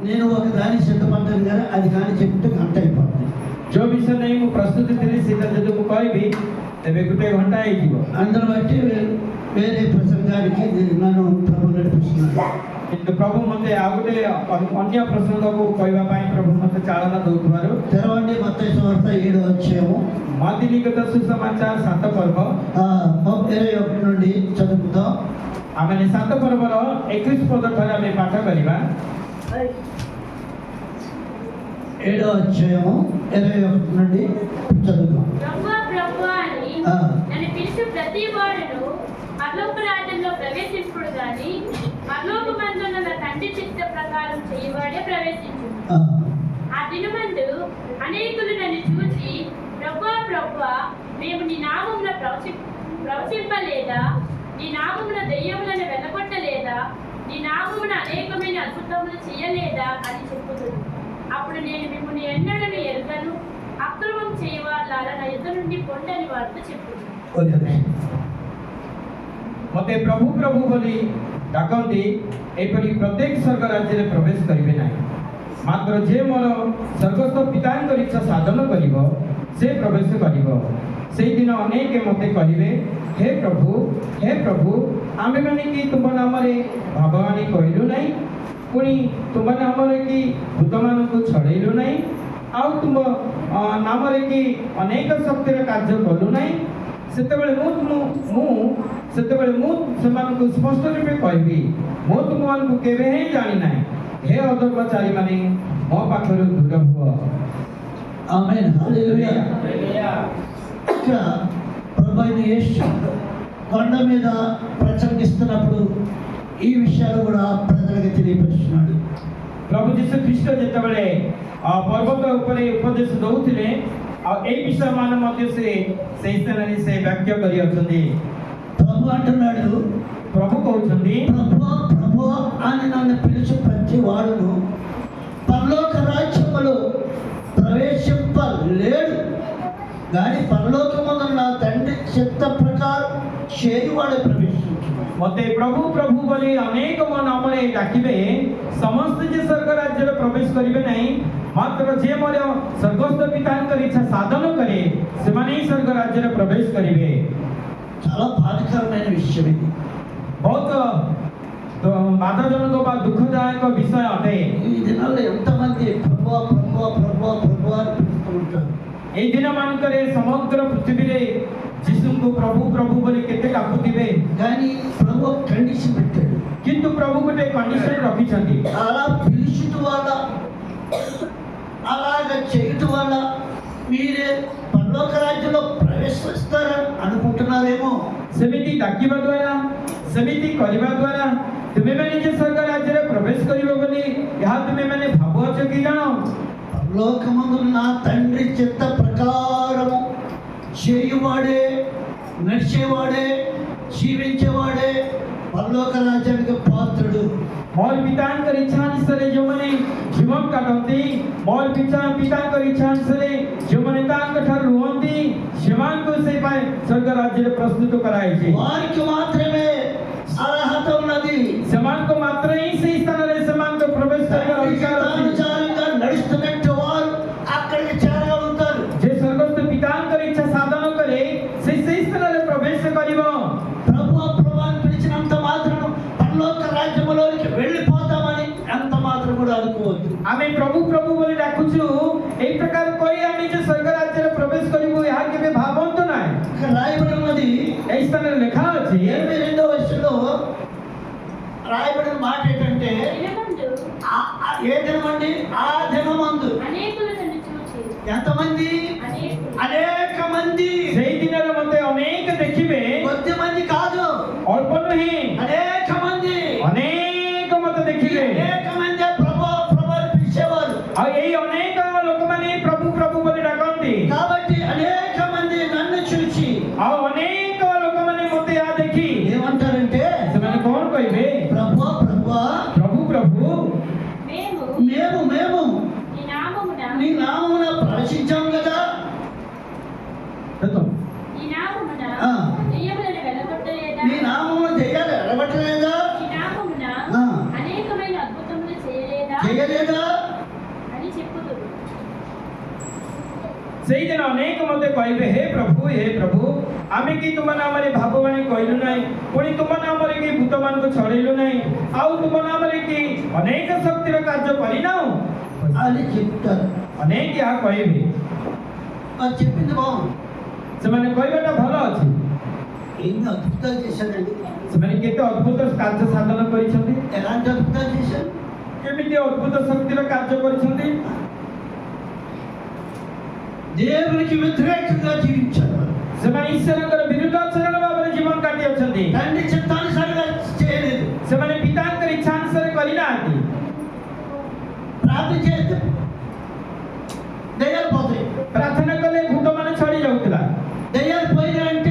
నేను ఒక దాన్ని సిద్ధపడ్డాను కానీ అది కానీ చెప్తే గంట అయిపోతుంది. जो विषय नहीं मु प्रस्तुति तेरे सीधा जदि मु कहबी तबे गुटे घंटा आइजिबो. అందులో బట్టి వేరే ప్రసంగానికి నన్ను ప్రభు నడిపిస్తున్నాడు. କିନ୍ତୁ ପ୍ରଭୁ ମୋତେ ଆଉ ଗୋଟେ ଅନ୍ୟ ପ୍ରସଙ୍ଗକୁ କହିବା ପାଇଁ ପ୍ରଭୁ ମୋତେ ଚାଳନା ଦେଉଥିବାରୁ తెరవండి మత్తయి సువార్త 7వ అధ్యాయము మత్తయి లిఖిత సుసమాచాର 7 ପର୍ବ 21 నుండి చదువుతాం. ଆମେ 7 ପର୍ବର 21 ପଦ ଠାରେ ଆମେ ପାଠ କରିବା. 7వ అధ్యాయము 21 నుండి చదువుతాం. ప్రభువా అని నన్ను పిలిచి ప్రతి వాడును పరలోక రాజ్యంలో ప్రవేశింపుడు గాని పరలోకమందున్న నా తండ్రి చిత్త ప్రకారం చేయవాడే ప్రవేశించు. ఆ దినమందు అనేకులు నన్ను చూసి ప్రభువా మేము నీ నామమున ప్రవచింపలేదా, నీ నామమున దెయ్యములను వెళ్ళగొట్టలేదా, నీ నామమున అనేకమైన అద్భుతములు చేయలేదా అని చెప్పుదురు. అప్పుడు నేను మిమ్మల్ని ఎన్నడను ఎరుగను, అక్రమం చేయవాళ్ళ నా యుద్ధ నుండి పొండని వారితో చెప్పుదురు. ମୋତେ ପ୍ରଭୁ ପ୍ରଭୁ ବୋଲି ଡାକନ୍ତି, ଏପରି ପ୍ରତ୍ୟେକ ସ୍ୱର୍ଗ ରାଜ୍ୟରେ ପ୍ରବେଶ କରିବେ ନାହିଁ। ମାତ୍ର ଯେ ମୋର ସ୍ୱର୍ଗସ୍ଥ ପିତାଙ୍କର ଇଚ୍ଛା ସାଧନ କରିବ ସେ ପ୍ରବେଶ କରିବ। ସେଇଦିନ ଅନେକ ମୋତେ କହିବେ, ହେ ପ୍ରଭୁ ଆମେମାନେ କି ତୁମ ନାମରେ ଭାବବାଣୀ କହିଲୁ ନାହିଁ, ପୁଣି ତୁମ ନାମରେ କି ଭୂତମାନଙ୍କୁ ଛଡ଼େଇଲୁ ନାହିଁ, ଆଉ ତୁମ ନାମରେ କି ଅନେକ ଶକ୍ତିର କାର୍ଯ୍ୟ କଲୁ ନାହିଁ। ସେତେବେଳେ ମୁଁ ସେମାନଙ୍କୁ ସ୍ପଷ୍ଟ ରୂପେ କହିବି, ମୁଁ ତୁମମାନଙ୍କୁ କେବେ ହିଁ ଜାଣି ନାହିଁ। ହେ ଅଧର୍ମଚାରୀ ମାନେ ମୋ ପାଖରୁ ଦୂର ହୁଅ। ఆమేన్. హల్లెలూయా. ఇక్కడ ప్రభువైన యేసు కొండ మీద ప్రసంగిస్తున్నప్పుడు ఈ విషయాలు కూడా ప్రజలకు తెలియపరుస్తున్నాడు. ପ୍ରଭୁ ଯୀଶୁ ଖ୍ରୀଷ୍ଟ ଯେତେବେଳେ ପର୍ବତ ଉପରେ ଉପଦେଶ ଦଉଥିଲେ ଆଉ ଏଇ ବିଷୟମାନ ମଧ୍ୟ ସେଇ ସ୍ଥାନରେ ସେ ବାକ୍ୟ କରିଅଛନ୍ତି। ప్రభు అంటున్నాడు, ପ୍ରଭୁ କହୁଛନ୍ତି, ప్రభు అని నన్ను పిలిచి ప్రతి వాడును పరలోక రాజ్యములో ప్రవేశింపలేడు కానీ పరలోకమందున్న నా తండ్రి చిత్త ప్రకారం చేయువాడే ప్రవేశించు. ମୋତେ ପ୍ରଭୁ ପ୍ରଭୁ ବୋଲି ଅନେକ ମୋ ନାମରେ ଡାକିବେ, ସମସ୍ତେ ଯେ ସ୍ୱର୍ଗ ରାଜ୍ୟରେ ପ୍ରବେଶ କରିବେ ନାହିଁ, ମାତ୍ର ଯେ ମୋର ସ୍ୱର୍ଗସ୍ଥ ପିତାଙ୍କର ଇଚ୍ଛା ସାଧନ କରେ ସେମାନେ ହିଁ ସ୍ୱର୍ଗ ରାଜ୍ୟରେ ପ୍ରବେଶ କରିବେ। చాలా బాధాకరమైన విషయం ఇది. ବହୁତ ବାଧାଜନକ ବା ଦୁଃଖଦାୟକ ବିଷୟ ଅଟେ। ఈ దినాల్లో ఎంతమంది ప్రభు ప్రభు ప్రభు ప్రభు అని పిలుస్తూ ఉంటారు. ଏଇ ଦିନମାନଙ୍କରେ ସମଗ୍ର ପୃଥିବୀରେ ଯୀଶୁଙ୍କୁ ପ୍ରଭୁ ପ୍ରଭୁ ବୋଲି କେତେ ଡାକୁଥିବେ, కానీ ప్రభు కండిషన్ పెట్టాడు. କିନ୍ତୁ ପ୍ରଭୁ ଗୋଟେ କଣ୍ଡିସନ ରଖିଛନ୍ତି। అలా పిలుచుట వల్ల అలాగ చేయటం వల్ల మీరే పరలోక రాజ్యంలో ప్రవేశిస్తారని అనుకుంటున్నారేమో। ସେମିତି ଡାକିବା ଦ୍ୱାରା, ସେମିତି କରିବା ଦ୍ୱାରା ତୁମେମାନେ ଯେ ସ୍ୱର୍ଗ ରାଜ୍ୟରେ ପ୍ରବେଶ କରିବ ବୋଲି ଏହା ତୁମେମାନେ ଭାବୁଅଛ କି ଜାଣ? పరలోకమందున్న నా తండ్రి చిత్త ప్రకారము చేయువాడే, నడిచేవాడే, జీవించేవాడే పరలోక రాజ్యానికి పాత్రుడు। ମୋର ପିତାଙ୍କର ଇଚ୍ଛା ଅନୁସାରେ ଯେଉଁମାନେ ଜୀବନ କାଟନ୍ତି, ମୋର ପିତାଙ୍କର ଇଚ୍ଛା ଅନୁସାରେ ଯେଉଁମାନେ ତାଙ୍କ ଠାରୁ ରୁହନ୍ତି ସେମାନଙ୍କୁ ସେଇ ପାଇଁ ସ୍ୱର୍ଗ ରାଜ୍ୟରେ ପ୍ରସ୍ତୁତ କରାଯାଇଛି। వారికి మాత్రమే అర్హత ఉన్నది। ସେମାନଙ୍କୁ ମାତ୍ର ହିଁ ସେଇ ସ୍ଥାନରେ ସେମାନଙ୍କୁ ପ୍ରବେଶ କରିବାର ଅଧିକାର ଅଛି। అనుసారంగా నడుస్తున్నట్టు వారు అక్కడికి చేరగలుగుతారు। ଯେ ସ୍ୱର୍ଗସ୍ଥ ପିତାଙ୍କର ଇଚ୍ଛା ସାଧନ କରେ ସେଇ ସ୍ଥାନରେ ପ୍ରବେଶ କରିବ। ప్రభువాన్ని పిలిచినంత మాత్రం పరలోక రాజ్యములోనికి వెళ్ళిపోతామని అంత మాత్రం కూడా అనుకోవద్దు। ଆମେ ପ୍ରଭୁ ପ୍ରଭୁ ବୋଲି ଡାକୁଛୁ, ଏଇ ପ୍ରକାର କହି ଆମେ ଯେ ସ୍ୱର୍ଗ ରାଜ୍ୟରେ ପ୍ରବେଶ କରିବୁ ଏହା କେବେ ଭାବନ୍ତୁ ନାହିଁ। ఇక్కడ రాయబడి ఉన్నది, ଏଇ ସ୍ଥାନରେ ଲେଖା ଅଛି 22వ వచనంలో రాయబడిన మాట ఏంటంటే దినమందు ఏ దినమండి? ఆ దినమందు అనేకులు నన్ను చూసి ఎంతమంది? అనేక మంది। ସେଇ ଦିନରେ ମୋତେ ଅନେକ ଦେଖିବେ, కొద్ది మంది కాదు, ଅଳ୍ପ ନୁହେଁ, అనేక మంది। ଅନେକ ମୋତେ ଦେଖିବେ। అనేక మంది ప్రభు ప్రభు అని పిలిచేవారు ଆଉ ଏଇ ଅନେକ ଲୋକମାନେ ପ୍ରଭୁ ପ୍ରଭୁ ବୋଲି ଡାକନ୍ତି। కాబట్టి అనేక మంది నన్ను చూసి ଆଉ ଅନେକ ଲୋକମାନେ ମୋତେ ଏହା ଦେଖି ఏమంటారంటే ସେମାନେ କଣ କହିବେ? ప్రభు ప్రభు ପ୍ରଭୁ ପ୍ରଭୁ మేము మేము నీ నామమున ప్రవేశించాం కదా। నీ నామమున దెయ్యములను వెళ్ళగొట్టలేదా? నీ నామమున దెయ్యాలు వెళ్ళగొట్టలేదా? నీ నామమున అనేకమైన అద్భుతములు చేయలేదా? చేయలేదా? లేదా? అని చెప్పుదురు. ସେଇଦିନ ଅନେକ ମୋତେ କହିବେ ହେ ପ୍ରଭୁ ଆମେ କି ତୁମ ନାମରେ ଭାବବାଣୀ କହିଲୁ ନାହିଁ, ପୁଣି ତୁମ ନାମରେ କି ଭୂତମାନଙ୍କୁ ଛଡ଼େଇଲୁ ନାହିଁ, ଆଉ ତୁମ ନାମରେ କି ଅନେକ ଶକ୍ତିର କାର୍ଯ୍ୟ କରିନାହୁଁ అని చెప్తారు. ଅନେକ ଏହା କହିବେ। అది చెప్పింది బాగుంది. ସେମାନେ କହିବାଟା ଭଲ ଅଛି। ఎన్ని అద్భుతాలు చేశాడండి. ସେମାନେ କେତେ ଅଦ୍ଭୁତ କାର୍ଯ୍ୟ ସାଧନ କରିଛନ୍ତି, ఎలాంటి అద్భుతాలు చేశాడు? କେମିତି ଅଦ୍ଭୁତ ଶକ୍ତିର କାର୍ଯ୍ୟ କରିଛନ୍ତି। దేవునికి వ్యతిరేకంగా జీవించాడు. ସେମାନେ ଈଶ୍ୱରଙ୍କର ବିରୁଦ୍ଧାଚରଣ ଭାବରେ ଜୀବନ କାଟି ଅଛନ୍ତି। తండ్రి చిత్తానుసారంగా చేయలేదు. ସେମାନେ ପିତାଙ୍କର ଇଚ୍ଛା ଅନୁସାରେ କରିନାହାନ୍ତି। ప్రార్థన చేస్తే దయ్యాలు పోతాయి. ପ୍ରାର୍ଥନା କଲେ ଭୂତମାନେ ଛଡ଼ି ଯାଉଥିଲା। దయ్యాలు పోయినా అంటే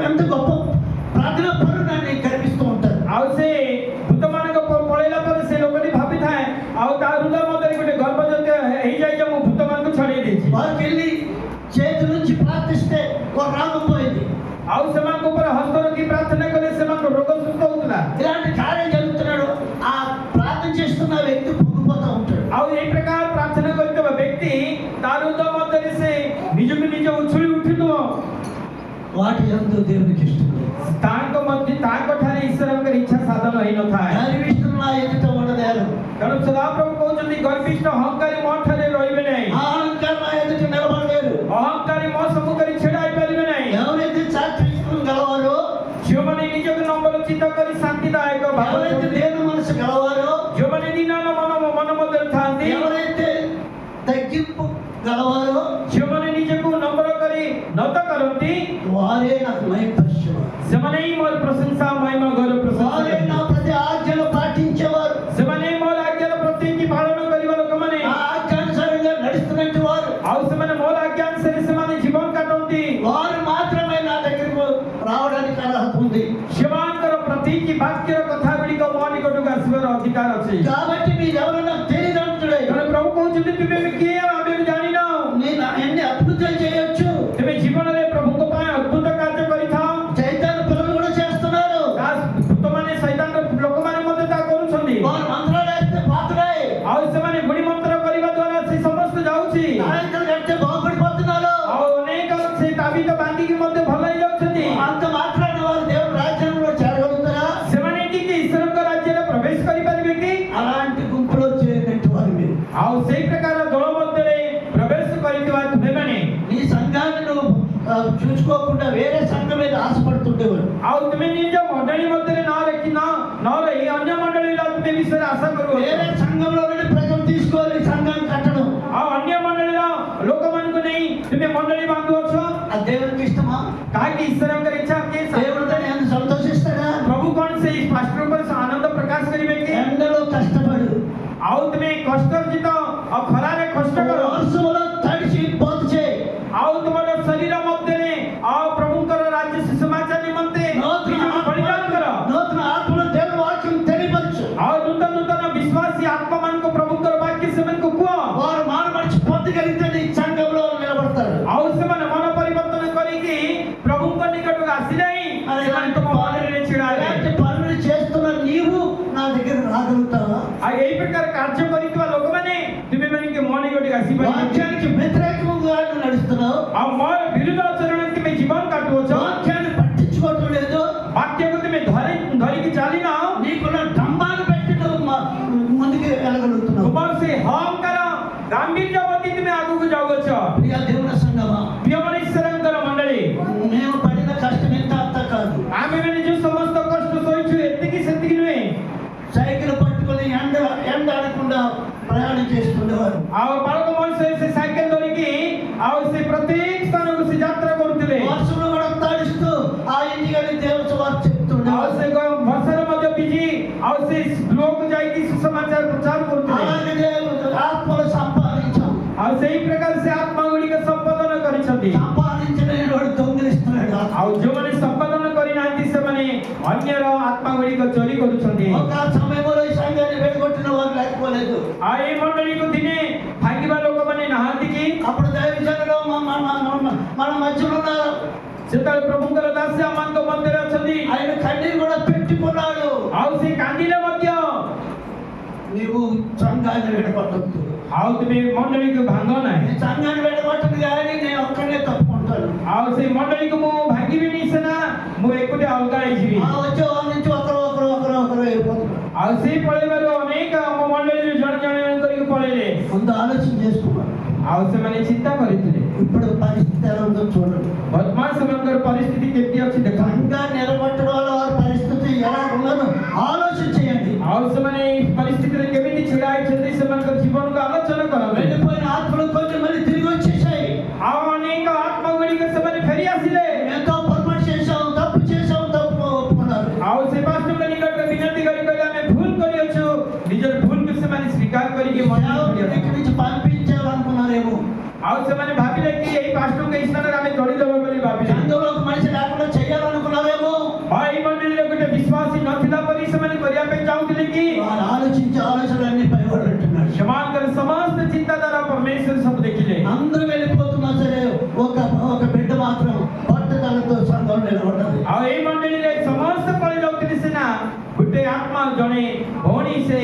ఎంత గొప్ప ప్రార్థన పరుడు అని కనిపిస్తూ ఉంటారు. ଆଉ ସେ ଭୂତମାନଙ୍କ ପଳେଇଲା ପରେ ସେ ଲୋକଟି ଭାବିଥାଏ ଆଉ ତା ହୃଦୟ ମଧ୍ୟରେ ଗୋଟେ ଗର୍ବ ଯଦି ହେଇଯାଏ ଯେ ମୁଁ ଭୂତମାନଙ୍କୁ ଛଡ଼େଇ ଦେଇଛି। వారికి వెళ్ళి చేతి నుంచి ప్రార్థిస్తే ఒక రాగం పోయింది. ଆଉ ସେମାନଙ୍କ ଉପରେ ହସ୍ତ ରଖି ପ୍ରାର୍ଥନା କଲେ ସେମାନଙ୍କ ରୋଗ ସୁସ୍ଥ ହଉଥିଲା। ఇలాంటి కార్యం జరుగుతున్నాడు. ఆ ప్రార్థన చేస్తున్న వ్యక్తి పొంగిపోతూ ఉంటాడు. ଆଉ ଏଇ ପ୍ରକାର ପ୍ରାର୍ଥନା କରିଥିବା ବ୍ୟକ୍ତି ତା ହୃଦୟ ମଧ୍ୟରେ ସେ ନିଜକୁ ନିଜ ଉଛୁଳି ଉଠୁଥିବ। వాటి యందు దేవునికి ఇష్టం లేదు. ତାଙ୍କଠାରେ ଈଶ୍ୱରଙ୍କର ଇଚ୍ଛା ସାଧନ ହେଇନଥାଏ। గర్విష్ఠులు నా ఎదుట ఉండలేరు. ତେଣୁ ସଦାପ୍ରଭୁ କହୁଛନ୍ତି ଗର୍ବିଷ୍ଠ ଅହଙ୍କାରୀ ମୋ ଠାରେ ରହିବେ ନାହିଁ, అహంకారం నా ఎదుట నిలబడలేరు. ଅହଙ୍କାରୀ ମୋ ସମ୍ମୁଖରେ ଛିଡ଼ା ହେଇପାରିବେ ନାହିଁ। ఎవరైతే చాకచక్యం గలవారో, ଯେଉଁମାନେ ନିଜକୁ ନମ୍ରଚିତ କରି ଶାନ୍ତିଦାୟକ ఎవరైతే దేవుని మనసు గలవారో, ଯେଉଁମାନେ ଦିନମାନ ମନ ମଧ୍ୟରେ ଥାନ୍ତି, ఎవరైతే తగ్గింపు గలవారో ଯେଉଁମାନେ ନିଜକୁ ନମ୍ର କରି নত କରନ୍ତି, వారే నాకు మహిమపరిచేవారు. ସେମାନେ ହିଁ ମୋର ପ୍ରଶଂସା ମହିମା ଗୌରବ ପ୍ରଶଂସା వారే నా କରନ୍ତି। ప్రతి ఆజ్ఞలు పాటించేవారు. ସେମାନେ ହିଁ ମୋର ଆଜ୍ଞାର ପ୍ରତ୍ୟେକ ପାଳନ କରିବା ଲୋକମାନେ, ఆ ఆజ్ఞానుసారంగా నడుస్తున్నట్టు వారు, ଆଉ ସେମାନେ ମୋର ଆଜ୍ଞା ଅନୁସାରେ ସେମାନେ ଜୀବନ କାଟନ୍ତି। వారు మాత్రమే నా దగ్గరకు రావడానికి అర్హత ఉంది. ସେମାନଙ୍କର ପ୍ରତ୍ୟେକ ବାକ୍ୟର କଥା ଗୁଡ଼ିକ ମୋ ନିକଟକୁ ଆସିବାର ଅଧିକାର ଅଛି। కాబట్టి మీరు ఎవరో నాకు తెలియదు అంటున్నాడు. ତେଣୁ ପ୍ରଭୁ କହୁଛନ୍ତି ତୁମେ କିଏ ଆମେ ଜାଣିନାହୁଁ। నేను ఎన్ని అద్భుతాలు చేయొచ్చు. ତୁମେ ଜୀବନରେ ପ୍ରଭୁଙ୍କ ପାଇଁ ଅଦ୍ଭୁତ କାର୍ଯ୍ୟ କରିଥାଅ। చైతన్య పిల్లలు కూడా చేస్తున్నారు. ଭୂତମାନେ ସୈତାନର ଲୋକମାନେ ମଧ୍ୟ ତାହା କରୁଛନ୍ତି। వారు మంత్రాలు వేస్తే పాత్రాయి, ଆଉ ସେମାନେ ଗୁଣି ମନ୍ତ୍ର କରିବା ଦ୍ୱାରା ସେ ସମସ୍ତ ଯାଉଛି। నాయకులు కడితే బాగుపడిపోతున్నారు. ଆଉ ଅନେକ ସେ ତାବିଜ ବାନ୍ଧିକି ମଧ୍ୟ ଭଲ ହେଇଯାଉଛନ୍ତି। అంత మాత్రాన వారు దేవుని రాజ్యంలో చేరగలుగుతారా? ସେମାନେ କି ଈଶ୍ୱରଙ୍କ ରାଜ୍ୟରେ ପ୍ରବେଶ କରିପାରିବେ କି? అలాంటి గుంపులో చేరినట్టు వారు మీరు. ଆଉ ସେଇ ପ୍ରକାର ଦଳ ମଧ୍ୟରେ ପ୍ରବେଶ କରିଥିବା ତୁମେମାନେ, నీ సంఘాన్ని నువ్వు చూసుకోకుండా వేరే సంఘం మీద ఆశపడుతుండేవాడు. ଆଉ ତୁମେ ନିଜ ମଣ୍ଡଳୀ ମଧ୍ୟରେ ନ ରହି ଅନ୍ୟ ମଣ୍ଡଳୀର ତୁମେ ବିଷୟରେ ଆଶା କରୁଅଛ। వేరే సంఘంలో నుండి ప్రజలు తీసుకోవాలి సంఘాన్ని కట్టడం. ଆଉ ଅନ୍ୟ ମଣ୍ଡଳୀର ଲୋକମାନଙ୍କୁ ନେଇ ତୁମେ ମଣ୍ଡଳୀ ବାନ୍ଧୁଅଛ। అది దేవునికి ఇష్టమా? କାହିଁକି ଈଶ୍ୱରଙ୍କର ଇଚ୍ଛା କି దేవుడు దాన్ని ఎంత సంతోషిస్తాడా? ପ୍ରଭୁ କଣ ସେଇ ପାଷ୍ଟର ଉପରେ ଆନନ୍ଦ ప్రకాଶ କରିବେ କି? ఎండలో కష్టపడు, ଆଉ ତୁମେ କଷ୍ଟର୍ଜିତ ଆଉ ଖରାରେ କଷ୍ଟ କର, వర్షంలో తడిచి పోతు చేయి. ଆଉ ତୁମର ଶରୀର ମଧ୍ୟରେ ଆଉ ପ୍ରଭୁଙ୍କର ରାଜ୍ୟ ସୁସମାଚାର ନିମନ୍ତେ ନିଜକୁ ବଳିଦାନ କର। నూతన ఆత్మలో దేవుని వాక్యం తెలియపరచు. ଆଉ ନୂତନ ବିଶ୍ୱାସୀ ଆତ୍ମାମାନଙ୍କୁ ପ୍ରଭୁଙ୍କର ବାକ୍ୟ ସେମାନଙ୍କୁ କୁହ। వారు మానమనిషి పొందగలిగితే నీ సంఘంలో నిలబడతారు. ଆଉ ସେମାନେ ମନ ପରିବର୍ତ୍ତନ କରିକି ପ୍ରଭୁଙ୍କ ନିକଟକୁ ଆସିଲେ ହିଁ ସେମାନେ ତୁମ ମନରେ ଛିଡ଼ା ହେବେ। ఇలాంటి పనులు చేస్తున్న నీవు నా దగ్గర రాగలుగుతావా? ଆଉ ଏଇ ପ୍ରକାର କାର୍ଯ୍ୟ କରିଥିବା ଲୋକମାନେ ତୁମେ ମାନେ ମୋ ନିକଟକୁ ଆସିପାରିବେ। వాక్యానికి వ్యతిరేకంగా నువ్వు నడుస్తున్నావు. ଆଉ ମୋର ବିରୁଦ୍ଧ ଆଚରଣ ତୁମେ ଜୀବନ କାଟୁଅଛ। వాక్యాన్ని పట్టించుకోవటం లేదు. ବାକ୍ୟକୁ ତୁମେ ଧରିକି ଚାଲିନାହ। నీకున్న డంబాన్ని పెట్టి నువ్వు ముందుకు వెళ్ళగలుగుతున్నావు. ତୁମର ସେ ଅହଙ୍କାର ଗାମ୍ଭୀର୍ଯ୍ୟ ପ୍ରତି ତୁମେ ଆଗକୁ ଯାଉଅଛ। ప్రియ దేవుని సంగమా, ପ୍ରିୟମାନେ ଈଶ୍ୱରଙ୍କର ମଣ୍ଡଳୀ, మేము పడిన కష్టం ఎంత అంత కాదు. ଆମେମାନେ ଯୋଉ ସମସ୍ତ କଷ୍ଟ ସହିଛୁ ଏତିକି ସେତିକି ନୁହେଁ। సైకిల్ పట్టుకొని ఎండ అనకుండా ప్రయాణం చేస్తుండేవారు. ଆଉ ବାଳକ ମଣିଷ ସେ ସାଇକେଲ ଧରିକି ଆଉ ସେ ପ୍ରତ୍ୟେକ ସ୍ଥାନକୁ ସେ ଯାତ୍ରା କରୁଥିଲେ। వర్షంలో కూడా తాడిస్తూ ఆ ఇంటికి దేవుని వారు ଆଉ చెప్తుండేవారు. ସେ ବର୍ଷାରେ ମଧ୍ୟ ଭିଜି ଆଉ ସେ ଗୃହକୁ ଯାଇକି ସୁସମାଚାର ପ୍ରଚାର କରୁଥିଲେ। అలాగే ఆత్మలు సంపాదించాం. ଆଉ ସେଇ ପ୍ରକାର ସେ ଆତ୍ମା ଗୁଡ଼ିକ ସମ୍ପାଦନ କରିଛନ୍ତି। సంపాదించిన వాడు దొంగిలిస్తున్నాడు. ଆଉ ଯୋଉମାନେ ସମ୍ପାଦନ କରିନାହାନ୍ତି ସେମାନେ ଅନ୍ୟର ଆତ୍ମା ଗୁଡ଼ିକ ଚୋରି କରୁଛନ୍ତି। ఒక సమయంలో ఈ సంఘాన్ని వెడగొట్టిన వారు లేకపోలేదు. ଆଉ ଏଇ ମଣ୍ଡଳୀକୁ ଦିନେ ଭାଙ୍ଗିବା ଲୋକମାନେ ନାହାନ୍ତି କି? అప్పుడు దైవజనులు మన మధ్యలో ఉన్నారు. ସେତେବେଳେ ପ୍ରଭୁଙ୍କର ଦାସ ଆମମାନଙ୍କ ମଧ୍ୟରେ ଅଛନ୍ତି। ఆయన కన్నీరు కూడా పెట్టుకున్నాడు. ଆଉ ସେ କାନ୍ଦିଲେ ମଧ୍ୟ నీవు సంఘాన్ని విడగొట్టద్దు. ଆଉ ତୁମେ ମଣ୍ଡଳୀକୁ ଭାଙ୍ଗ ନାହିଁ। నేను సంఘాన్ని విడగొట్టను కానీ నేను ఒక్కడే తప్పుకుంటాను. ଆଉ ସେଇ ମଣ୍ଡଳୀକୁ ମୁଁ ଭାଙ୍ଗିବିନି ସିନା, ମୁଁ ଏକୁଟିଆ ଅଲଗା ହେଇଯିବି। ఆ వచ్చే వాళ్ళ నుంచి ఒకరు వెళ్ళిపోతున్నారు. ଆଉ ସେଇ ପଳେଇବାରୁ ଅନେକ ଆମ ମଣ୍ଡଳୀରୁ ଜଣେ ଜଣେ କରିକି ପଳେଇଲେ। ముందు ఆలోచన చేసుకున్నాను. ଆଉ ସେମାନେ ଚିନ୍ତା କରିଥିଲେ ఇప్పుడు పరిస్థితి ఎలా ఉందో చూడండి. ବର୍ତ୍ତମାନ ସେମାନଙ୍କର ପରିସ୍ଥିତି କେମିତି ଅଛି ଦେଖନ୍ତୁ। సంఘా నిలబట్టడం వల్ల వారి పరిస్థితి ఎలా ఉన్నదో ఆలోచన చేయండి. ଆଉ ସେମାନେ ଏଇ ପରିସ୍ଥିତିରେ କେମିତି ଛିଡ଼ା ହେଇଛନ୍ତି ସେମାନଙ୍କର ଜୀବନକୁ ଆଲୋଚନା କରନ୍ତୁ। వెళ్ళిపోయిన ఆత్మలు కొన్ని మళ్ళీ తిరిగి వచ్చేసాయి. ଆଉ ଅନେକ ଆତ୍ମା ଗୁଡ଼ିକ ସେମାନେ ଫେରି ଆସିଲେ। ఎంతో పొరపాటు చేశాం, తప్పు చేశాం, తప్పు ఒప్పుకున్నారు. ଆଉ ସେ ପାଷ୍ଟରଙ୍କ ନିକଟରେ ବିନତି କରି କହିଲେ ଆମେ ଭୁଲ କରିଅଛୁ। ନିଜର ଭୁଲକୁ ସେମାନେ ସ୍ୱୀକାର କରିକି ମନେ ఇక్కడి నుంచి పంపించాలనుకున్నారేమో. ଆଉ ସେମାନେ ଭାବିଲେ କି ଏଇ ପାଷ୍ଟରଙ୍କ ଏଇ ସ୍ଥାନରେ ଆମେ ତୋଳିଦେବା ବୋଲି ଭାବିଲେ। సంఘంలో ఒక మనిషి లేకుండా చేయాలనుకున్నారేమో. ଏଇ ମଣ୍ଡଳୀରେ ଗୋଟେ ବିଶ୍ୱାସୀ ନଥିଲା ପରି ସେମାନେ କରିବା ପାଇଁ ଚାହୁଁଥିଲେ କି? వారు ఆలోచించే ఆలోచనలన్నీ పైవాడు అంటున్నాడు. ସେମାନଙ୍କର ସମସ୍ତ ଚିନ୍ତାଧାରା ପରମେଶ୍ୱର ସବୁ ଦେଖିଲେ। అందరూ వెళ్ళిపోతున్నా సరే ఒక బిడ్డ మాత్రం పట్టుదలతో సంఘంలో నిలబడ్డది. ଆଉ ଏଇ ମଣ୍ଡଳୀରେ ସମସ୍ତ ପଳେଇ ଯାଉଥିଲେ ସିନା ଗୋଟେ ଆତ୍ମା ଜଣେ ଭଉଣୀ ସେ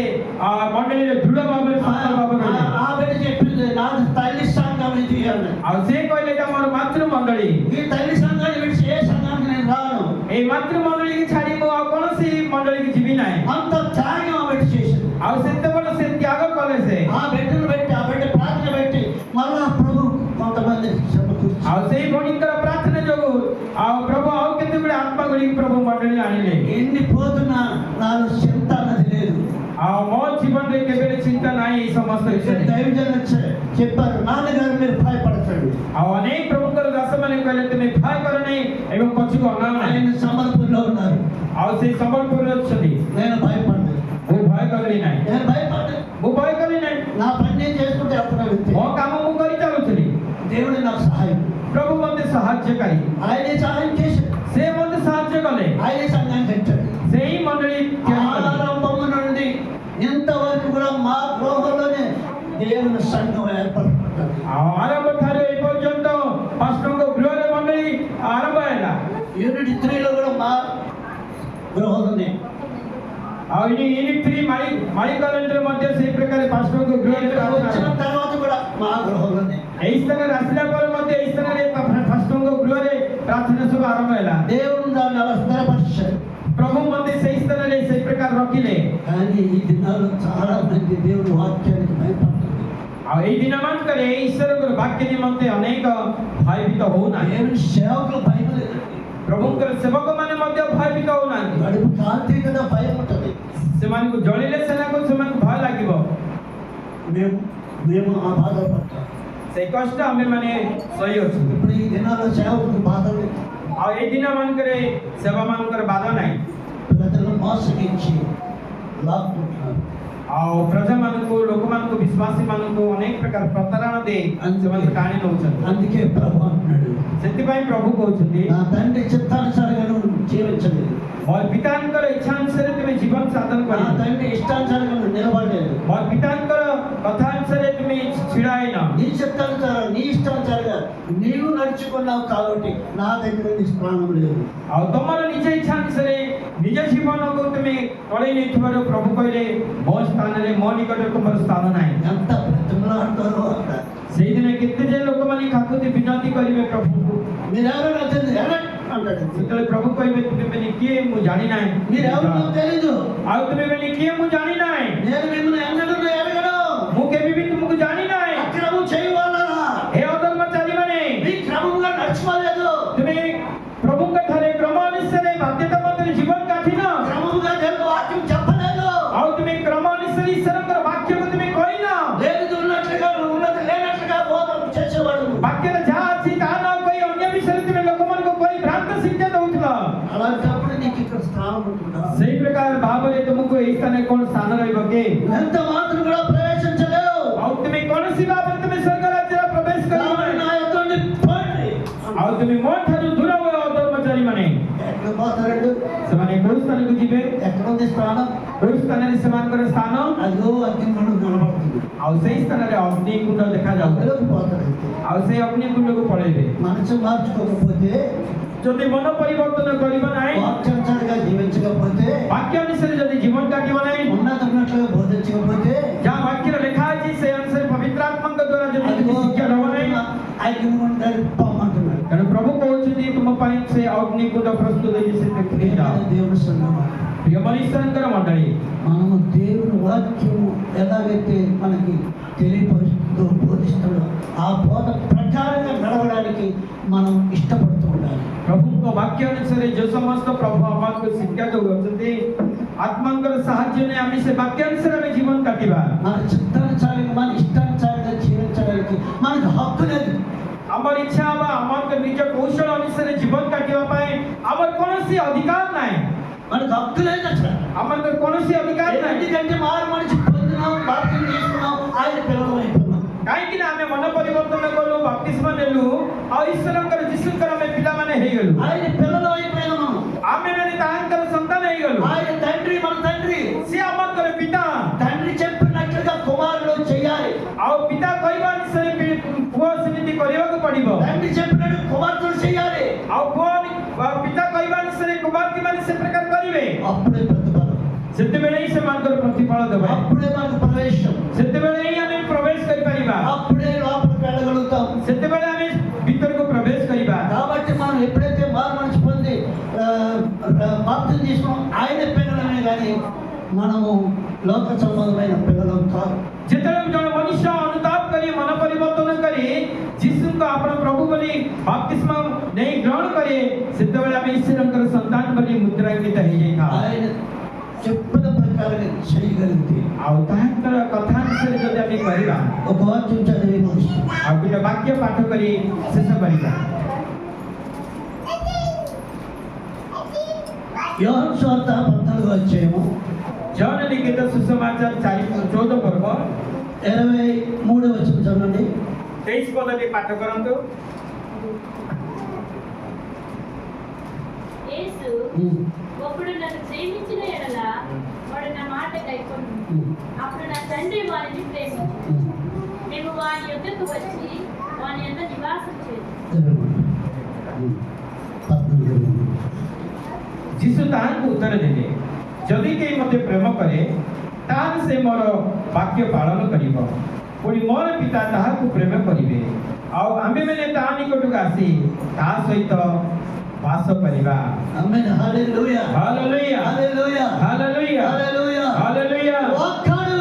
ମଣ୍ଡଳୀରେ ଦୃଢ଼ ଭାବରେ ସଫଳ ଭାବରେ ରହିଲେ। ఆ బిడ్డ చెప్పింది నాది తల్లి సంఘం ఇది అని. ଆଉ ସେ କହିଲେ ଏଇଟା ମୋର ମାତୃମଣ୍ଡଳୀ। ఈ తల్లి సంఘాన్ని విడిచి ఏ సంఘానికి నేను రాను. ଏଇ ମାତୃମଣ୍ଡଳୀକି ଛାଡ଼ି ମୁଁ ଆଉ କୌଣସି ମଣ୍ଡଳୀକି ଯିବି ନାହିଁ। అంత త్యాగం ఆ బిడ్డ చేసింది. ଆଉ ସେତେବେଳେ ସେ ତ୍ୟାଗ କଲେ ସେ। ఆ బిడ్డను పెట్టి ఆ బిడ్డ ప్రార్థన పెట్టి మళ్ళా ప్రభు కొంతమంది సమకూర్చి ଆଉ ସେଇ ଭଉଣୀଙ୍କର ପ୍ରାର୍ଥନା ଯୋଗୁଁ ଆଉ ପ୍ରଭୁ ଆଉ କେତେ ଗୁଡେ ଆତ୍ମା ଗୁଡ଼ିକୁ ପ୍ରଭୁ ମଣ୍ଡଳୀ ଆଣିଲେ। ఎన్ని పోతున్నా నాలో చింత అన్నది లేదు. ଆଉ ମୋ ଜୀବନରେ କେବେ ଚିନ୍ତା ନାହିଁ ଏଇ ସମସ୍ତ ବିଷୟରେ। దైవజనులు చెప్పారు నాన్నగారు మీరు భయపడతాడు. ଆଉ ଅନେକ ପ୍ରଭୁଙ୍କର ଦାସମାନେ କହିଲେ ତୁମେ ଭୟ କର ନାହିଁ ଏବଂ ପଛକୁ ଅନାଅ ନାହିଁ। ఆయన ସମ୍ବଲପୁరిలో ఉన్నారు. ଆଉ ସେଇ ସମ୍ବଲପୁରରେ ଅଛନ୍ତି। నేను భయపడ్డాను. ମୁଁ ଭୟ କଲି ନାହିଁ। నేను భయపడ్డాను. ମୁଁ ଭୟ కలి ନାହିଁ। నా పని నేను చేసుకుంటే అప్పుడు ମୋ କାମ ମୁଁ କରି ଚାଲୁଥିଲି। దేవుడు నాకు సహాయం. ପ୍ରଭୁ ମୋତେ ସାହାଯ୍ୟକାରୀ। ఆయనే సహాయం చేశాడు. ସେ ମୋତେ ସାହାଯ୍ୟ କଲେ। ఆయనే సంఘాన్ని కట్టాడు. ସେଇ ମଣ୍ଡଳୀ ତିଆରି କଲେ। ఆరంభము నుండి ఇంతవరకు కూడా మా గృహంలోనే దేవుని సంఘం ఏర్పడుతుంది. ଆଉ ଆରମ୍ଭ ଠାରୁ ଏ ପର୍ଯ୍ୟନ୍ତ ପାଷ୍ଟରଙ୍କ ଗୃହରେ ମଣ୍ଡଳୀ ଆରମ୍ଭ ହେଲା। యూనిట్ 3లో కూడా మా గృహంలోనే ଆଉ యూనిట్ 3 ମାଳି କଲେଜରେ ମଧ୍ୟ ସେଇ ପ୍ରକାର ପାଷ୍ଟରଙ୍କ ଗୃହରେ వచ్చిన తర్వాత కూడా మా గృహంలోనే ଏହି ସ୍ଥାନରେ ଆସିଲା ପରେ ମଧ୍ୟ ଏହି ସ୍ଥାନରେ ପାଷ୍ଟରଙ୍କ ଗୃହରେ ପ୍ରାର୍ଥନା ସବୁ ଆରମ୍ଭ ହେଲା। దేవుడు దాన్ని అలా స్థిరపరిచాడు. ପ୍ରଭୁ ମୋତେ ସେଇ ସ୍ଥାନରେ ସେଇ ପ୍ରକାର ରଖିଲେ। కానీ ఈ దినాల్లో చాలా మంది దేవుని వాక్యానికి భయపడుతుంది. ଆଉ ଏଇ ଦିନମାନଙ୍କରେ ଈଶ୍ୱରଙ୍କର ବାକ୍ୟ ନିମନ୍ତେ ଅନେକ ଭୟଭୀତ ହଉନାହାନ୍ତି। దేవుని సేవకులు భయం లేదు. ପ୍ରଭୁଙ୍କର ସେବକମାନେ ମଧ୍ୟ ଭୟଭୀତ ହଉନାହାନ୍ତି। గడుపు కాంతి కదా భయం ఉంటుంది. ସେମାନଙ୍କୁ ଜଳିଲେ ସେମାନଙ୍କୁ ଭୟ ଲାଗିବ। మేము ఆ బాధలు పడతాం. ସେଇ କଷ୍ଟ ଆମେମାନେ ସହିଅଛୁ। ఇప్పుడు ఈ దినాల్లో సేవకులకు బాధలు ଆଉ ଏଇ ଦିନମାନଙ୍କରେ ସେବାମାନଙ୍କର ବାଧ ନାହିଁ। ప్రజలను మోసగించి లాక్కుంటున్నారు. ଆଉ ପ୍ରଜାମାନଙ୍କୁ ଲୋକମାନଙ୍କୁ ବିଶ୍ୱାସୀମାନଙ୍କୁ ଅନେକ ପ୍ରକାର ପ୍ରତାରଣା ଦେଇ ସେମାନେ ଟାଣି ନେଉଛନ୍ତି। అందుకే ప్రభు అంటున్నాడు ସେଥିପାଇଁ ପ୍ରଭୁ କହୁଛନ୍ତି నా తండ్రి చిత్తానుసారంగా నువ్వు జీవించలేదు. ମୋର ପିତାଙ୍କର ଇଚ୍ଛା ଅନୁସାରେ ତୁମେ ଜୀବନ ସାଧନ నా କରିବ। తండ్రి ఇష్టానుసారంగా నువ్వు నిలబడలేదు. ମୋର ପିତାଙ୍କର କଥା ଅନୁସାରେ ତୁମେ ଛିଡ଼ା ହେଇନ। నీ చిత్తానుసారం నీ ఇష్టానుసారంగా నీవు నడుచుకున్నావు కాబట్టి నా దగ్గర నీ స్థానం లేదు. ଆଉ ତମର ନିଜ ଇଚ୍ଛା ଅନୁସାରେ ନିଜ ଜୀବନକୁ ତୁମେ ତଳେଇ ନେଇଥିବାରୁ ପ୍ରଭୁ କହିଲେ ମୋ ସ୍ଥାନରେ ମୋ ନିକଟରେ ତୁମର ସ୍ଥାନ ନାହିଁ। ఎంత బ్రతిమలాడతారో అంట. ସେଇଦିନ କେତେ ଯେ ଲୋକମାନେ କାକୁତି ବିନତି କରିବେ ପ୍ରଭୁଙ୍କୁ। మీరెవరో నాకు తెలియదు అంటాడు. ସେତେବେଳେ ପ୍ରଭୁ କହିବେ ତୁମେ ବୋଲି କିଏ ମୁଁ ଜାଣି ନାହିଁ। మీరెవరో నాకు తెలీదు. ଆଉ ତୁମେ ବୋଲି କିଏ ମୁଁ ଜାଣି ନାହିଁ। నేను మిమ్మల్ని ఎన్నడూ ఎరగను. ମୁଁ କେବେ ବି ତୁମକୁ ଜାଣି ନାହିଁ। అక్రమం చేయవాలరా ହେ ଅଧର୍ମଚାରୀ ମାନେ మీ క్రమంగా నడుచుకోలేదు. ତୁମେ ପ୍ରଭୁଙ୍କ ଠାରେ କ୍ରମ ଅନୁସାରେ ବାଧ୍ୟତା ମଧ୍ୟରେ ଜୀବନ କାଟିନ। క్రమంగా దేవుని వాక్యం చెప్పలేదు. ଆଉ ତୁମେ କ୍ରମ ଅନୁସାରେ ଈଶ୍ୱରଙ୍କର ବାକ୍ୟକୁ ତୁମେ କହିନ। లేనిది ఉన్నట్లుగా ఉన్నది లేనట్లుగా బోధన చేసేవాడు. ବାକ୍ୟରେ ଯାହା ଅଛି ତାହା ନ କହି ଅନ୍ୟ ବିଷୟରେ ତୁମେ ଲୋକମାନଙ୍କୁ କହି ଭ୍ରାନ୍ତ ଶିକ୍ଷା ଦଉଥିଲ। అలాంటప్పుడు నీకు ఇక్కడ స్థానం ఉంటుందా? ସେଇ ପ୍ରକାର ଭାବରେ ତୁମକୁ ଏହି ସ୍ଥାନରେ କ'ଣ ସ୍ଥାନ ରହିବ କି? ఎంత మాత్రం కూడా ప్రవేశించలేవు. ଆଉ ତୁମେ କୌଣସି ଭାବରେ ତୁମେ ସ୍ୱର୍ଗ ରାଜ୍ୟରେ ପ୍ରବେଶ କରିବ కాబట్టి ନାହିଁ। నా యొద్ద నుండి పోండి. ଆଉ ତୁମେ ମୋ ଠାରୁ ଦୂର ହୁଅ ଅଧର୍ମଚାରୀ ମାନେ। ఎక్కడ పోతారండి? ସେମାନେ କୋଉ ସ୍ଥାନକୁ ଯିବେ? ఎక్కడ ఉంది స్థానం? କୋଉ ସ୍ଥାନରେ ସେମାନଙ୍କର ସ୍ଥାନ? అదిగో అగ్నిగుండం కనబడుతుంది. ଆଉ ସେଇ ସ୍ଥାନରେ ଅଗ୍ନିକୁଣ୍ଡ ଦେଖାଯାଉ। అందులోకి పోతారండి. ଆଉ ସେଇ ଅଗ୍ନିକୁଣ୍ଡକୁ ପଳେଇବେ। మనసు మార్చుకోకపోతే ଯଦି ମନ ପରିବର୍ତ୍ତନ କରିବ ନାହିଁ, వాక్యానుసారంగా జీవించకపోతే, ବାକ୍ୟ ଅନୁସାରେ ଯଦି ଜୀବନ କାଟିବ ନାହିଁ, ఉన్నతమైనట్లుగా బోధించకపోతే, ଯାହା ବାକ୍ୟରେ ଲେଖା ଅଛି ସେ ଅନୁସାରେ ପବିତ୍ର ଆତ୍ମାଙ୍କ ଦ୍ୱାରା ଯଦି କିଛି ଶିକ୍ଷା ଦେବ ନାହିଁ, అగ్నిగుండాలు పొమ్మంటున్నాడు. ତେଣୁ ପ୍ରଭୁ କହୁଛନ୍ତି ତୁମ ପାଇଁ ସେ ଅଗ୍ନିକୁଣ୍ଡ ପ୍ରସ୍ତୁତ ହେଇଛି, ସେଥିରେ ଯାଅ। దేవుడు సంగమా, ପ୍ରିୟମଣି ଈଶ୍ୱରଙ୍କର ମଣ୍ଡଳୀ, మనము దేవుని వాక్యము ఎలాగైతే మనకి తెలియపరుస్తుందో బోధిస్తుందో ఆ బోధ ప్రకారంగా నడవడానికి మనం ఇష్టపడుతూ ఉండాలి. ପ୍ରଭୁଙ୍କ ବାକ୍ୟ ଅନୁସାରେ ଯେଉଁ ସମସ୍ତ ପ୍ରଭୁ ଆମକୁ ଶିକ୍ଷା ଦେଉଛନ୍ତି, ଆତ୍ମାଙ୍କର ସାହାଯ୍ୟ ନେଇ ଆମେ ସେ ବାକ୍ୟ ଅନୁସାରେ ଆମେ ଜୀବନ କାଟିବା। మన చిత్తానుసారంగా మన ఇష్టానుసారంగా జీవించడానికి మనకు హక్కు లేదు. ଆମର ଇଚ୍ଛା ହବା ଆମର ନିଜ କୌଶଳ ଅନୁସାରେ ଜୀବନ କାଟିବା ପାଇଁ ଆମର କୌଣସି ଅଧିକାର ନାହିଁ, మనకు హక్కు లేదు అసలు. ଆମର କୌଣସି ଅଧିକାର ନାହିଁ। ఎందుకంటే మారు మనిషి పొందినాం, బాప్తిసం తీసుకున్నాం, ఆయన పిల్లలు అయిపోతున్నాం. କାହିଁକି ନା ଆମେ ମନ ପରିବର୍ତ୍ତନ କଲୁ, ବାପ୍ତିସ୍ମ ନେଲୁ, ଆଉ ଈଶ୍ୱରଙ୍କର ଯୀଶୁଙ୍କର ଆମେ ପିଲାମାନେ ହେଇଗଲୁ, ఆయన పిల్లలు అయిపోయినాం మనం. ଆମେମାନେ ତାହାଙ୍କର ସନ୍ତାନ ହେଇଗଲୁ। ఆయన తండ్రి మన తండ్రి. ସେ ଆମଙ୍କର ପିତା, తండ్రి చెప్పినట్లుగా కుమారులు చేయాలి. ଆଉ ପିତା କହିବା ଅନୁସାରେ ପୁଅ ସେମିତି କରିବାକୁ ପଡିବ, తండ్రి చెప్పినట్టు కుమార్తెలు చేయాలి. ଆଉ ପୁଅ ପିତା କହିବା ଅନୁସାରେ କୁମାରତୀ ମାନେ ସେ ପ୍ରକାର କରିବେ, అప్పుడే ప్రతిఫలం, ସେତେବେଳେ ହିଁ ସେମାନଙ୍କର ପ୍ରତିଫଳ ଦେବେ, అప్పుడే మనకు ప్రవేశం, ସେତେବେଳେ ହିଁ ଆମେ ପ୍ରବେଶ କରିପାରିବା, అప్పుడే లోపలికి వెళ్ళగలుగుతాం. ସେତେବେଳେ ଆମେ ଭିତରକୁ ପ୍ରବେଶ କରିବା। కాబట్టి మనం ఎప్పుడైతే మారు మనిషి పొంది బాప్తిసం తీసుకున్నాం, ఆయన పిల్లలమే కానీ మనము లోక సంబంధమైన పిల్లలం కాదు. ଯେତେବେଳେ ଜଣେ ମନୁଷ୍ୟ ଅନୁତାପ କରି ମନ ପରିବର୍ତ୍ତନ କରି ଯୀଶୁଙ୍କ ଆପଣ ପ୍ରଭୁ ବୋଲି ବାପ୍ତିସ୍ମ ନେଇ ଗ୍ରହଣ କରେ, ସେତେବେଳେ ଆମେ ଈଶ୍ୱରଙ୍କର ସନ୍ତାନ ବୋଲି ମୁଦ୍ରାଙ୍କିତ ହେଇଯାଇଥାଉ। ఆయన చెప్పిన ప్రకారం చేయగలిగితే ଆଉ ତାହାଙ୍କର କଥା ଅନୁସାରେ ଯଦି ଆମେ କରିବା, ఒక వాక్యం చదివి మనిషి ଆଉ ଗୋଟେ ବାକ୍ୟ ପାଠ କରି ଶେଷ କରିବା। యోహాను సువార్త 14వ అధ్యాయము ଜନ ଲିଖିତ ସୁସମାଚାର 14 ପର୍ବ 23వ వచనం చదవండి. 23 ପଦଟି ପାଠ କରନ୍ତୁ। యేసు, ఒకడు నన్ను ప్రేమించిన ఎడల వాడు నా మాట కైకొను, అప్పుడు నా తండ్రి వారిని ప్రేమించు, మేము వారి యొద్దకు వచ్చి వారి యొద్ద నివాసం చేద్దాం। ଯୀଶୁ ତାହାଙ୍କୁ ଉତ୍ତର ଦେଲେ, ଯଦି କେହି ମୋତେ ପ୍ରେମ କରେ ତାହେଲେ ସେ ମୋର ବାକ୍ୟ ପାଳନ କରିବ, ପୁଣି ମୋର ପିତା ତାହାକୁ ପ୍ରେମ କରିବେ, ଆଉ ଆମେମାନେ ତା ନିକଟକୁ ଆସି ତା ସହିତ ବାସ କରିବା। ఆమేన్. హల్లెలూయా, ହାଲେଲୁୟା, హల్లెలూయా, ହାଲେଲୁୟା, హల్లెలూయా. ହାଲେଲୁୟା। ఒక్కడు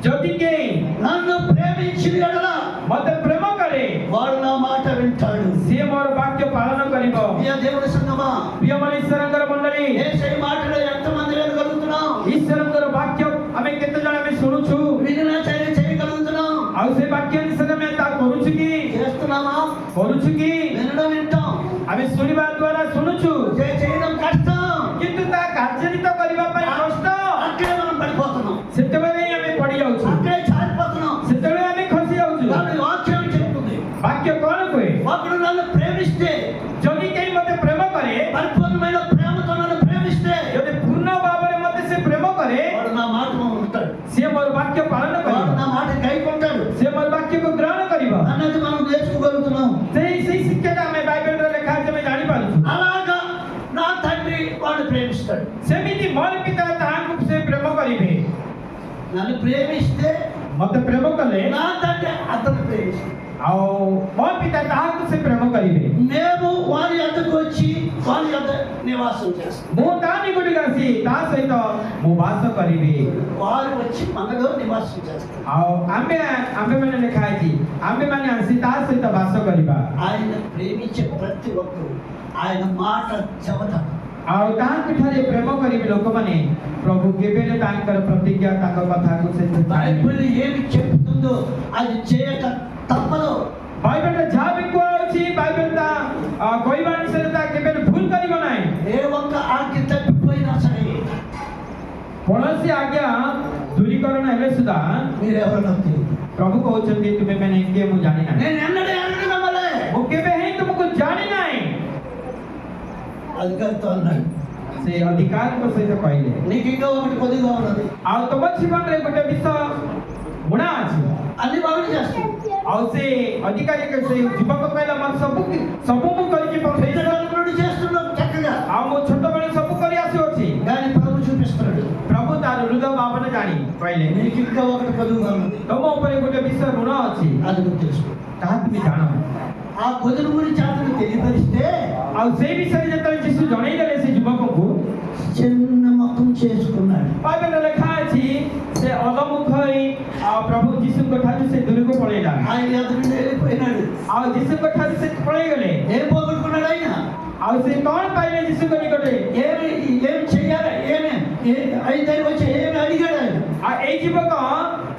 ଯଦି କେହି నన్ను ప్రేమించిన ఎడల ମୋତେ ପ୍ରେమ କରେ వాడు నా మాట వింటాడు. ସିଏ ମୋର ବାକ୍ୟ ପାଳନ କରିବ। ప్రియ దేవుని సంగమా, ପ୍ରିୟମଣି ଈଶ୍ୱରଙ୍କର ମଣ୍ଡଳୀ, యేసయ్య మాటలో ఎంతమంది వినగలుగుతున్నాం? ଈଶ୍ୱରଙ୍କର ବାକ୍ୟ ଆମେ କେତେ ଜଣ ଆମେ ଶୁଣୁଛୁ, వినినా చేయగలుగుతున్నాం? ଆଉ ସେ ବାକ୍ୟ ଅନୁସାରେ ଆମେ ତା କରୁଛୁ କି? చేస్తున్నామా? କରୁଛୁ କି? వినడం వింటాం, ଆମେ ଶୁଣିବା ଦ୍ୱାରା ଶୁଣୁଛୁ, చేయడం కష్టం. କିନ୍ତୁ ତା କାର୍ଯ୍ୟାନ୍ୱିତ କରିବା ପାଇଁ କଷ୍ଟ। అక్కడే మనం పడిపోతున్నాం, ସେତେବେଳେ ହିଁ ଆମେ ପଡି ଯାଉଛୁ, అక్కడే జారిపోతున్నాం. ସେତେବେଳେ ଆମେ ଖସି ଯାଉଛୁ। కాబట్టి వాక్యం చెప్తుంది, ବାକ୍ୟ କଣ କୁହେ? ఒకడు నన్ను ప్రేమిస్తే, ଯଦି କେହି ମୋତେ ପ୍ରେମ କରେ, పరిపూర్ణమైన ప్రేమతో నన్ను ప్రేమిస్తే ଯଦି ପୂର୍ଣ୍ଣ ଭାବରେ ମୋତେ ସେ ପ୍ରେମ କରେ, వాడు నా మాట ఉంటాడు, ସିଏ ମୋର ବାକ୍ୟ ପାଳନ వాడు କରିବ, నా మాట కైకొంటాడు ସେ ମୋର ବାକ୍ୟକୁ ଗ୍ରହଣ କରିବ। అన్నది మనం నేర్చుకోగలుగుతున్నాం. ସେଇ ଶିକ୍ଷାଟା ଆମେ ବାଇବେଲରେ ଲେଖା ଅଛି, ଆମେ ଜାଣିପାରୁଛୁ। అలాగా నా తండ్రి వాడు ప్రేమిస్తాడు. ସେମିତି ମୋର ପିତା ତାହାକୁ ସେ ପ୍ରେମ କରିବେ। నన్ను ప్రేమిస్తే ମୋତେ ପ୍ରେମ କଲେ నా తండ్రి అతను ప్రేమిస్తాడు. ଆଉ ମୋ ପିତା ତାହାକୁ ସେ ପ୍ରେମ କରିବେ। మేము వారి యొద్దకు వచ్చి వారి యొద్ద నివాసం చేస్తాం. ମୁଁ ତା ନିକଟକୁ ଆସି ତା ସହିତ ମୁଁ ବାସ କରିବି। వారు వచ్చి మనలో నివాసం చేస్తారు. ଆଉ ଆମେମାନେ ଲେଖା ହେଇଛି, ଆମେମାନେ ଆସି ତା ସହିତ ବାସ କରିବା। ఆయన ప్రేమించే ప్రతి ఒక్కరు ఆయన మాట చెబుతారు. ଆଉ ତାହାକୁ ଠାରେ ପ୍ରେମ କରିବେ ଲୋକମାନେ, ପ୍ରଭୁ କେବେ ହେଲେ ତାଙ୍କର ପ୍ରତିଜ୍ଞା ତାଙ୍କ କଥାକୁ ସେ బైబిల్ ఏమి చెబుతుందో అది చేయక తప్పదు. ବାଇବେଲରେ ଯାହା ବି କୁହାଯାଉଛି, ବାଇବେଲ ତା କହିବା ଅନୁସାରେ ତା କେବେ ଭୁଲ କରିବ ନାହିଁ। ఏ ఒక్క ఆజ్ఞ తప్పిపోయినా సరే କୌଣସି ଆଜ୍ଞା ଦୂରୀକରଣ ହେଲେ ସୁଦ୍ଧା మీరెవరో నాకు తెలియదు. ପ୍ରଭୁ କହୁଛନ୍ତି ତୁମେ ମାନେ କିଏ ମୁଁ ଜାଣି ନାହିଁ, నేను ఎన్నడూ ఎవరిని నమ్మలే. ମୁଁ କେବେ ହିଁ ତୁମକୁ ଜାଣି ନାହିଁ। అధికారితో అన్నాడు, ସେ ଅଧିକାରଙ୍କ ସହିତ କହିଲେ, నీకు ఇంకా ఒకటి కొద్దిగా ఉన్నది, ଆଉ ତମ ଜୀବନରେ ଗୋଟେ ବିଷୟ ବୁଣା ଅଛି। అన్ని బాగుని చేస్తాను. ଆଉ ସେ ଅଧିକାରୀ ସେ ଯୁବକ କହିଲା, ମୋର ସବୁ ମୁଁ କରିକି ପଠେଇଛି, ପାଇଲେ నీకు ఇంకా ఒకటి కొదువుగా ఉన్నది, ତମ ଉପରେ ଗୋଟେ ବିଷୟ ଋଣ ଅଛି, అది నువ్వు తెలుసుకో. ତାହା ତୁମେ ଜାଣ। ఆ కొదువు గురించి అతను తెలియపరిస్తే ଆଉ ସେଇ ବିଷୟରେ ଯେତେବେଳେ ଯୀଶୁ ଜଣେଇଦେଲେ ସେ ଯୁବକଙ୍କୁ, చిన్న ముఖం చేసుకున్నాడు. ବାଇବେଲରେ ଲେଖା ଅଛି ସେ ଅଧମୁଖ ହୋଇ ପ୍ରଭୁ ଯୀଶୁଙ୍କ ଠାରୁ ସେ ଦୂରକୁ ପଳେଇଲା। ఆయన ఎదురు నుండి వెళ్ళిపోయినాడు. ଆଉ ଯୀଶୁଙ୍କ ଠାରୁ ସେ ପଳେଇଗଲେ। ఏం పోగొట్టుకున్నాడు ఆయన? ଆଉ ସେ କଣ ପାଇଲେ ଯୀଶୁଙ୍କ ନିକଟରେ? ఏమి చెయ్యాలి, ఆయన దగ్గరికి వచ్చి ఏమి అడిగాడు ఆయన? ଆଉ ଏଇ ଯୁବକ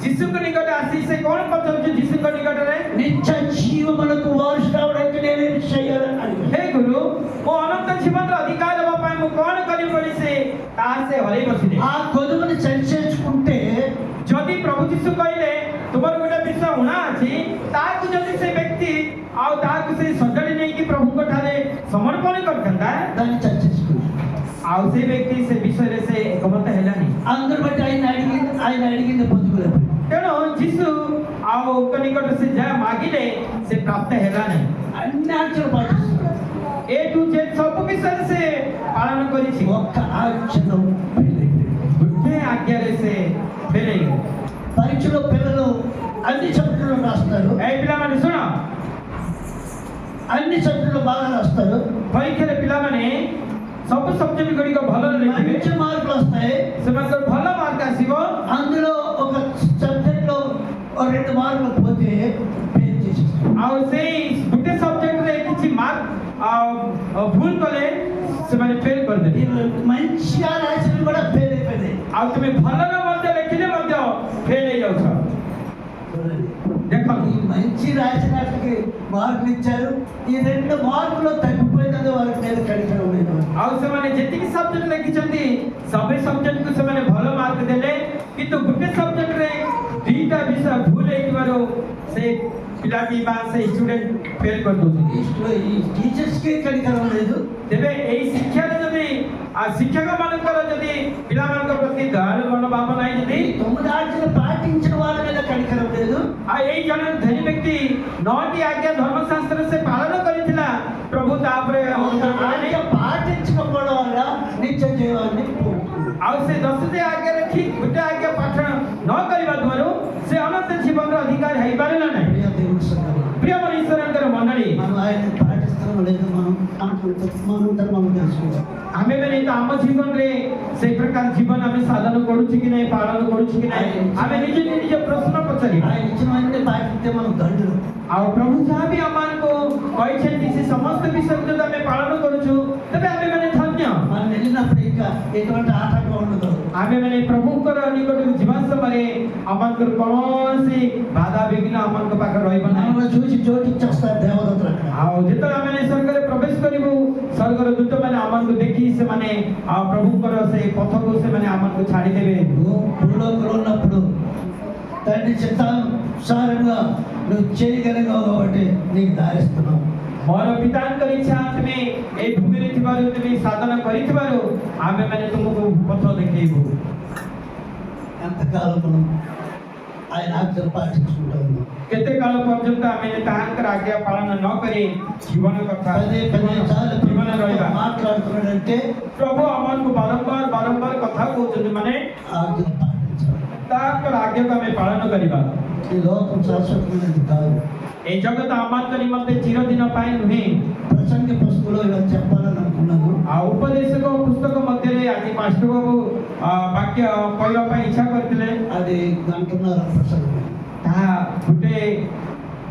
ଯୀଶୁଙ୍କ ନିକଟରେ ଆସି ସେ କଣ ପଚାରୁଛି ଯୀଶୁଙ୍କ ନିକଟରେ? నిత్య జీవములకు వారసు రావడానికి నేనేమి చెయ్యాలని అడిగాడు. ହେ ଗୁରୁ, ମୋ ଅନନ୍ତ ଜୀବନର ଅଧିକାର ହେବା ପାଇଁ ମୁଁ କଣ କରିବି ବୋଲି ତାହା ସେ ହରେଇ ବସିଲେ। ఆ కొదువుని సరిచేసుకుంటే ଯଦି ପ୍ରଭୁ ଯୀଶୁ କହିଲେ ତୁମର ଗୋଟେ ବିଷୟ ଊଣା ଅଛି, ତାହାକୁ ଯଦି ସେ ବ୍ୟକ୍ତି ଆଉ ତାହାକୁ ସେ ସଜାଡ଼ି ନେଇକି ପ୍ରଭୁଙ୍କ ଠାରେ ସମର୍ପଣ କରିଥାନ୍ତା, దాన్ని సరిచేసుకున్నాడు. ଆଉ ସେ ବ୍ୟକ୍ତି ସେ ବିଷୟରେ ସେ ଏକମତ ହେଲାନି। అందరు బట్టి ఆయన అడిగింది పొందుకోలేదు. ତେଣୁ ଯୀଶୁ ଆଉ ନିକଟରେ ସେ ଯାହା ମାଗିଲେ ସେ ପ୍ରାପ୍ତ ହେଲା ନାହିଁ। అన్ని ఆజ్ఞలు పాటిస్తున్నాడు. ଏ ଠୁ ଜେଡ୍ ସବୁ ବିଷୟରେ ସେ ପାଳନ କରିଛି, ఒక్క ఆజ్ఞలో ଗୋଟେ ଆଜ୍ଞାରେ ସେ ଫେଲ୍ ହେଇଗଲେ। పరీక్షలో పిల్లలు అన్ని సబ్జెక్టులు రాస్తారు, ଏଇ ପିଲାମାନେ ଶୁଣ, అన్ని సబ్జెక్టులు బాగా రాస్తారు, ପରୀକ୍ଷାରେ ପିଲାମାନେ ସବୁ ସବଜେକ୍ଟ ଗୁଡ଼ିକ ଭଲରେ ଲେଖିବେ, మంచి మార్కులు వస్తాయి. ସେମାନଙ୍କର ଭଲ ମାର୍କ ଆସିବ। అందులో ఒక సబ్జెక్ట్ లో 2 మార్కులు పోతే ఫెయిల్ చేసేస్తారు. ଆଉ ସେଇ ଗୋଟେ ସବଜେକ୍ଟରେ କିଛି ମାର୍କ ଭୁଲ କଲେ ସେମାନେ ଫେଲ୍ କରିଦେବେ। మంచిగా రాసిన కూడా ఫెయిల్ అయిపోయింది. ଆଉ ତୁମେ ଭଲରେ ମଧ୍ୟ ଲେଖିଲେ ମଧ୍ୟ ଫେଲ୍ ହେଇଯାଉଛ। ଦେଖ, ఈ మంచి రాసినట్లకి మార్కులు ఇచ్చారు, ఈ 2 మార్కులు తగ్గిపోయినది వారి మీద కడిగడం లేదు. ଆଉ ସେମାନେ ଯେତିକି ସବଜେକ୍ଟ ଲେଖିଛନ୍ତି ସବୁ ସବଜେକ୍ଟକୁ ସେମାନେ ଭଲ ମାର୍କ ଦେଲେ, କିନ୍ତୁ ଗୋଟେ ସବଜେକ୍ଟରେ 2ଟା ବିଷୟ ଭୁଲ ହେଇଥିବାରୁ ସେ ପିଲାଟି ବା ସେ ଷ୍ଟୁଡେଣ୍ଟ ଫେଲ୍ କରିଦେଉଛନ୍ତି। ఈ టీచర్స్ కి కడిగడం లేదు. ତେବେ ଏଇ ଶିକ୍ଷାରେ ଯଦି ଶିକ୍ଷକ ମାନଙ୍କର ଯଦି ପିଲାମାନଙ୍କ ପ୍ରତି ଦୟାଳୁ ମନୋଭାବ ନାହିଁ, ଯଦି 9 ఆజ్ఞలు పాటించిన వారి మీద కడిగడం లేదు. ଆଉ ଏଇ ଜଣେ ଧନୀ ବ୍ୟକ୍ତି 9ଟି ଆଜ୍ଞା ଧର୍ମଶାସ୍ତ୍ର ସେ ପାଳନ କରିଥିଲା, ପ୍ରଭୁ ତାପରେ ఆజ్ఞ పాటించకపోవడం వల్ల నిత్య జీవాన్ని పోగొట్టుకున్నాడు. ଆଉ ସେ 10ଟି ଆଜ୍ଞାରେ ଠିକ ଗୋଟେ ଆଜ୍ଞା ପାଠନ ନ କରିବା ଦ୍ୱାରା ସେ ଅନନ୍ତ ଜୀବନର ଅଧିକାର ହେଇପାରିଲା ନାହିଁ। ప్రియ దేవుని సంగమా, ପ୍ରିୟ ଈଶ୍ୱରଙ୍କର ମଣ୍ଡଳୀ, మనం ఆయన పాటిస్తున్నాం లేదు మనం తెలుసుకోవాలి. ଆମେମାନେ ତ ଆମ ଜୀବନରେ ସେଇ ପ୍ରକାର ଜୀବନ ଆମେ ସାଧନ କରୁଛୁ କି ନାହିଁ, ପାଳନ କରୁଛୁ କି ନାହିଁ, ଆମେ ନିଜେ ନିଜ ପ୍ରଶ୍ନ ପଚାରିବା। ఆయన ఇచ్చినవన్నీ పాటిస్తే మనం దండులు. ଆଉ ପ୍ରଭୁ ଯାହା ବି ଆମମାନଙ୍କୁ କହିଛନ୍ତି ସେ ସମସ୍ତ ବିଷୟକୁ ଯଦି ଆମେ ପାଳନ କରୁଛୁ, ତେବେ ଆମେମାନେ ଧନ୍ୟ। మనం వెళ్ళినప్పుడు ఇంకా ఎటువంటి ఆటంకం ఉండదు. ଆମେମାନେ ପ୍ରଭୁଙ୍କର ନିକଟକୁ ଯିବା ସମୟରେ ଆମମାନଙ୍କର କୌଣସି ବାଧା ବିଘ୍ନ ଆମମାନଙ୍କ ପାଖରେ ରହିବ ନାହିଁ। మనల్ని చూసి చోటిచ్చేస్తారు దేవదత్తులు అక్కడ. ଆଉ ଯେତେବେଳେ ଆମେ ସ୍ୱର୍ଗରେ ପ୍ରବେଶ କରିବୁ, ସ୍ୱର୍ଗର ଦୂତମାନେ ଆମମାନଙ୍କୁ ଦେଖି ସେମାନେ ପ୍ରଭୁଙ୍କର ସେ ପଥକୁ ସେମାନେ ଆମମାନଙ୍କୁ ଛାଡ଼ିଦେବେ। భూలోకంలో ఉన్నప్పుడు తండ్రి చిత్తానుసారంగా నువ్వు చేయగలిగావు కాబట్టి నీకు దారిస్తున్నావు. ମୋର ପିତାଙ୍କର ଇଚ୍ଛା ତୁମେ ଏଇ ଭୂମିରେ ଥିବାରୁ ତୁମେ ସାଧନ କରିଥିବାରୁ ଆମେମାନେ ତୁମକୁ ପଥ ଦେଖେଇବୁ। ఎంతకాలం మనం ఆయన ఆజ్ఞలు పాటించుకుంటూ ఉన్నాం. କେତେ କାଳ ପର୍ଯ୍ୟନ୍ତ ଆମେ ତାହାଙ୍କର ଆଜ୍ଞା ପାଳନ ନ କରି ଜୀବନ କଥା పదే సార్లు ଜୀବନ ରହିବା। మాట్లాడుతున్నాడంటే ପ୍ରଭୁ ଆମମାନଙ୍କୁ ବାରମ୍ବାର କଥା କହୁଛନ୍ତି, ମାନେ ఆజ్ఞలు పాటించాలి. ତାହାଙ୍କର ଆଜ୍ଞାକୁ ଆମେ ପାଳନ କରିବା। ఈ లోకం శాశ్వతమైనది కాదు. ଏଇ ଜଗତ ଆମମାନଙ୍କ ନିମନ୍ତେ ଚିରଦିନ ପାଇଁ ନୁହେଁ। ప్రసంగి పుస్తకంలో ఇలా చెప్పాలని అనుకున్నాను. ଆଉ ଉପଦେଶକ ପୁସ୍ତକ ମଧ୍ୟରେ ଆଜି ମାଷ୍ଟର ବାବୁ ବାକ୍ୟ କହିବା ପାଇଁ ଇଚ୍ଛା କରିଥିଲେ, అది గంటన్నర ప్రసంగం. ତାହା ଗୋଟେ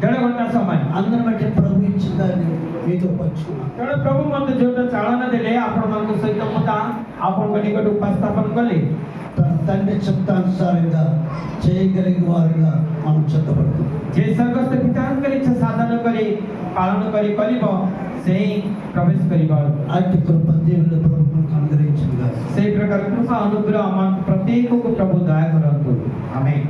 1.5 ଘଣ୍ଟା ସମୟ। అందరి బట్టి ప్రభు ఇచ్చిన దాన్ని మీతో పంచుకున్నాను. ତେଣୁ ପ୍ରଭୁ ମୋତେ ଯୋଉଟା ଚାଳନା ଦେଲେ ଆପଣମାନଙ୍କ ସହିତ ମୁଁ ତାହା ଆପଣଙ୍କ ନିକଟ ଉପସ୍ଥାପନ କଲି। తన తండ్రి చిత్తానుసారంగా చేయగలిగిన వారిగా మనం సిద్ధపడుతున్నాం. ଯେ ସ୍ୱର୍ଗସ୍ଥ ପିତାଙ୍କର ଇଚ୍ଛା ସାଧନ କରି ପାଳନ କରି କରିବ ସେହି ପ୍ରବେଶ କରିବ। అట్టి కృప దేవుని ప్రభువుకు అనుగ్రహించుగాక. ସେହି ପ୍ରକାର କୃପା ଅନୁଗ୍ରହ ଆମ ପ୍ରତ୍ୟେକକୁ ପ୍ରଭୁ ଦୟା କରନ୍ତୁ। ଆମେନ୍।